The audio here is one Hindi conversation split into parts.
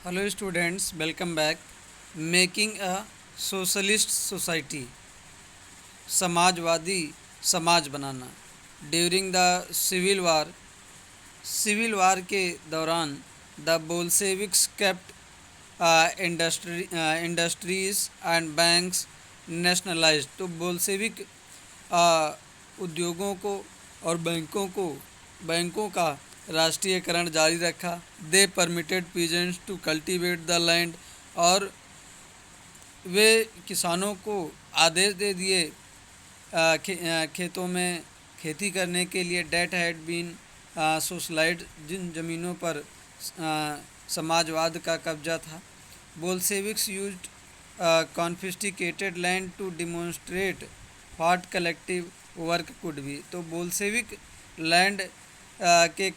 Hello students, welcome back. Making a socialist society, समाजवादी समाज बनाना। ड्यूरिंग द सिविल वार के दौरान the Bolsheviks kept industries and banks nationalised. तो बोल्शेविक उद्योगों को और बैंकों का राष्ट्रीयकरण जारी रखा। They permitted peasants to cultivate the land, और वे किसानों को आदेश दे दिए खेतों में खेती करने के लिए। डेट हैड बीन सोशलाइज्ड, जिन ज़मीनों पर समाजवाद का कब्जा था। Bolsheviks used confiscated land to demonstrate what collective work could be. तो बोल्शेविक लैंड के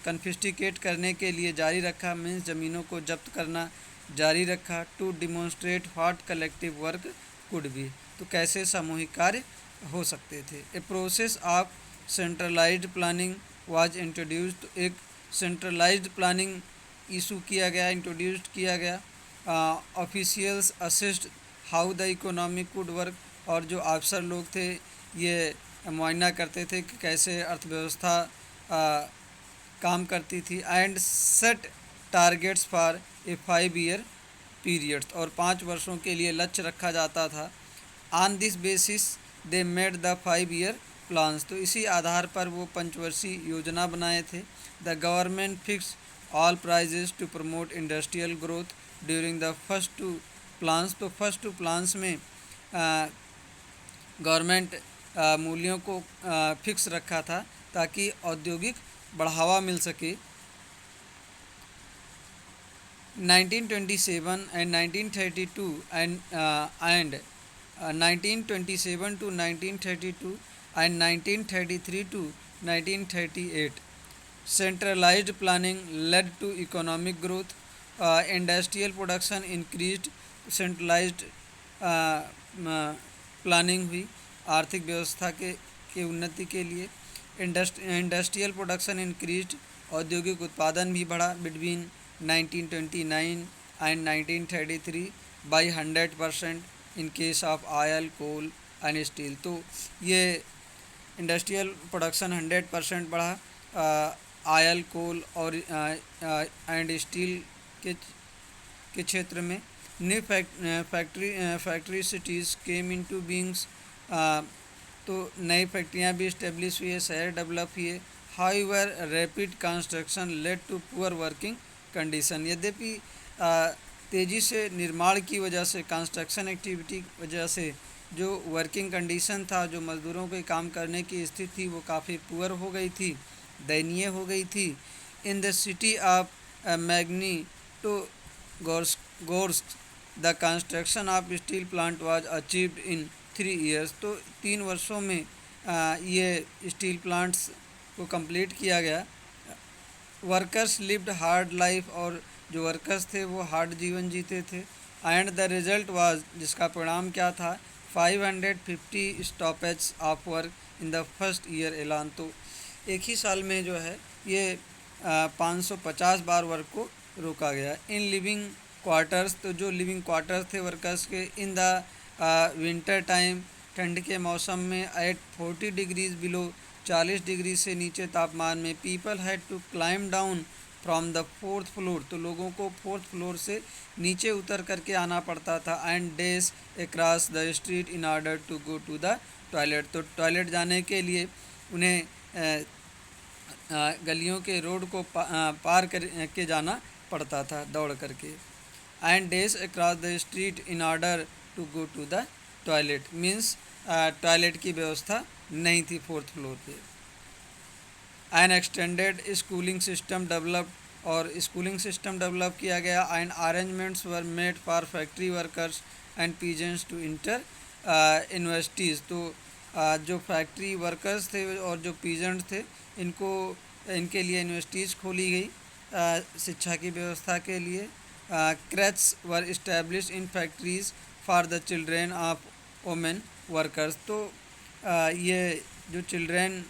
कन्फिस्टिकेट करने के लिए जारी रखा, मीन्स ज़मीनों को जब्त करना जारी रखा। To demonstrate what collective work could be, तो कैसे सामूहिक कार्य हो सकते थे। A process of centralised planning was introduced. एक सेंट्रलाइज्ड प्लानिंग इशू किया गया, इंट्रोड्यूस्ड किया गया। Officials assist how the economic could work, और जो अफसर लोग थे ये मुआयना करते थे कि कैसे अर्थव्यवस्था काम करती थी। And set targets for a 5 year periods, और 5 वर्षों के लिए लक्ष्य रखा जाता था। On this basis they made the 5 year plans, तो इसी आधार पर वो पंचवर्षीय योजना बनाए थे। The government fix all prices to promote industrial growth during the first two plans. तो फर्स्ट टू प्लान्स में गवर्नमेंट मूल्यों को फिक्स रखा था ताकि औद्योगिक बढ़ावा मिल सके। 1927 and 1932 and 1927 to 1932 and 1933 to 1938, centralized planning led to economic growth. Industrial production increased, centralised planning हुई आर्थिक व्यवस्था के उन्नति के लिए। इंडस्ट्रियल प्रोडक्शन इंक्रीज्ड, औद्योगिक उत्पादन भी बढ़ा between 1929 and 1933 by 100% in case of oil, coal and steel. तो ये इंडस्ट्रियल प्रोडक्शन 100% बढ़ा ऑयल, कोल और एंड स्टील के क्षेत्र में। New factory cities came into beings, तो नई फैक्ट्रियाँ भी इस्टेब्लिश हुई है, शहर डेवलप हुए। However rapid construction led to poor working condition, यद्यपि तेज़ी से निर्माण की वजह से, कंस्ट्रक्शन एक्टिविटी की वजह से जो वर्किंग कंडीशन था, जो मज़दूरों के काम करने की स्थिति थी, वो काफ़ी पुअर हो गई थी, दयनीय हो गई थी। In the city of Magnitogorsk the construction of steel plant was achieved in 3 years. तो 3 वर्षों में ये स्टील प्लांट्स को कंप्लीट किया गया। वर्कर्स लिव्ड हार्ड लाइफ, और जो वर्कर्स थे वो हार्ड जीवन जीते थे। एंड द रिजल्ट वाज, जिसका परिणाम क्या था, 550 stoppage of work in the first year ऐलान। तो एक ही साल में जो है ये 550 बार वर्क को रोका गया। इन लिविंग क्वार्टर्स, तो जो लिविंग क्वार्टर्स थे वर्कर्स के, इन द विंटर टाइम, ठंड के मौसम में, एट 40 डिग्रीज बिलो, 40 डिग्री से नीचे तापमान में, people had to climb down from the 4th floor, तो लोगों को 4th फ्लोर से नीचे उतर करके आना पड़ता था। And dashed across the street in order to go to the toilet, तो टॉयलेट जाने के लिए उन्हें गलियों के रोड को पार कर के जाना पड़ता था दौड़ करके। And dashed across the street in order to go to the toilet, means toilet की व्यवस्था नहीं थी 4th फ्लोर पे। An extended schooling system develop, और स्कूलिंग सिस्टम डेवलप किया गया। And arrangements were made for factory workers and peasants to enter universities, तो जो फैक्ट्री वर्कर्स थे और जो पीजेंट्स थे, इनके लिए यूनिवर्सिटीज़ खोली गई शिक्षा की व्यवस्था के लिए। Creche were establish in factories for the children of women workers, तो ये जो चिल्ड्रेन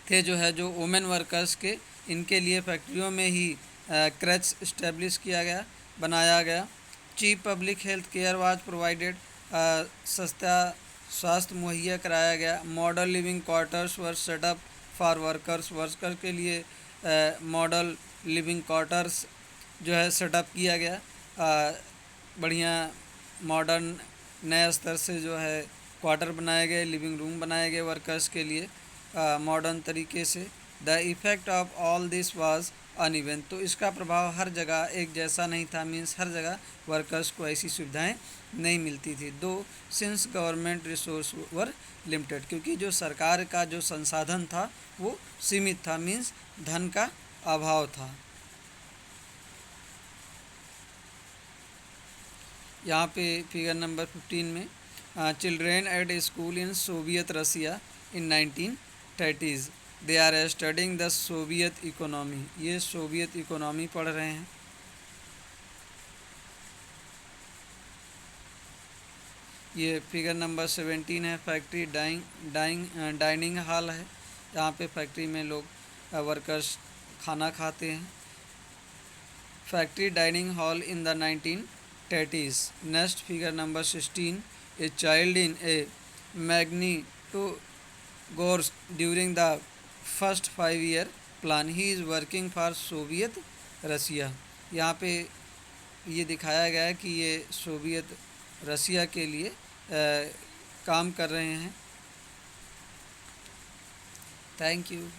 थे जो है जो वुमेन वर्कर्स के, इनके लिए फैक्ट्रियों में ही क्रच इस्टेब्लिश किया गया, बनाया गया। Cheap public health care was provided, सस्ता स्वास्थ्य मुहैया कराया गया। Model living quarters were set up for workers, worker के लिए मॉडल लिविंग क्वार्टर्स जो है सेटअप किया गया। बढ़िया मॉडर्न नए स्तर से जो है क्वार्टर बनाए गए, लिविंग रूम बनाए गए वर्कर्स के लिए मॉडर्न तरीके से। The effect of all this was uneven, तो इसका प्रभाव हर जगह एक जैसा नहीं था, मीन्स हर जगह वर्कर्स को ऐसी सुविधाएं नहीं मिलती थी। दो सिंस गवर्नमेंट रिसोर्स वर लिमिटेड, क्योंकि जो सरकार का जो संसाधन था वो सीमित था, मीन्स धन का अभाव था। यहाँ पे फिगर नंबर 15 में children at school in Soviet Russia in 1930s, they are studying the Soviet economy, ये सोवियत इकोनॉमी पढ़ रहे हैं। ये फिगर नंबर 17 है, फैक्ट्री डाइनिंग हॉल है, यहाँ पे फैक्ट्री में लोग वर्कर्स खाना खाते हैं। Factory dining hall in the 1930s। Next figure number 16, a child in a Magnitogorsk during the first 5 year plan, he is working for Soviet Russia. यहाँ पे ये दिखाया गया है कि ये सोवियत रसिया के लिए काम कर रहे हैं। Thank you.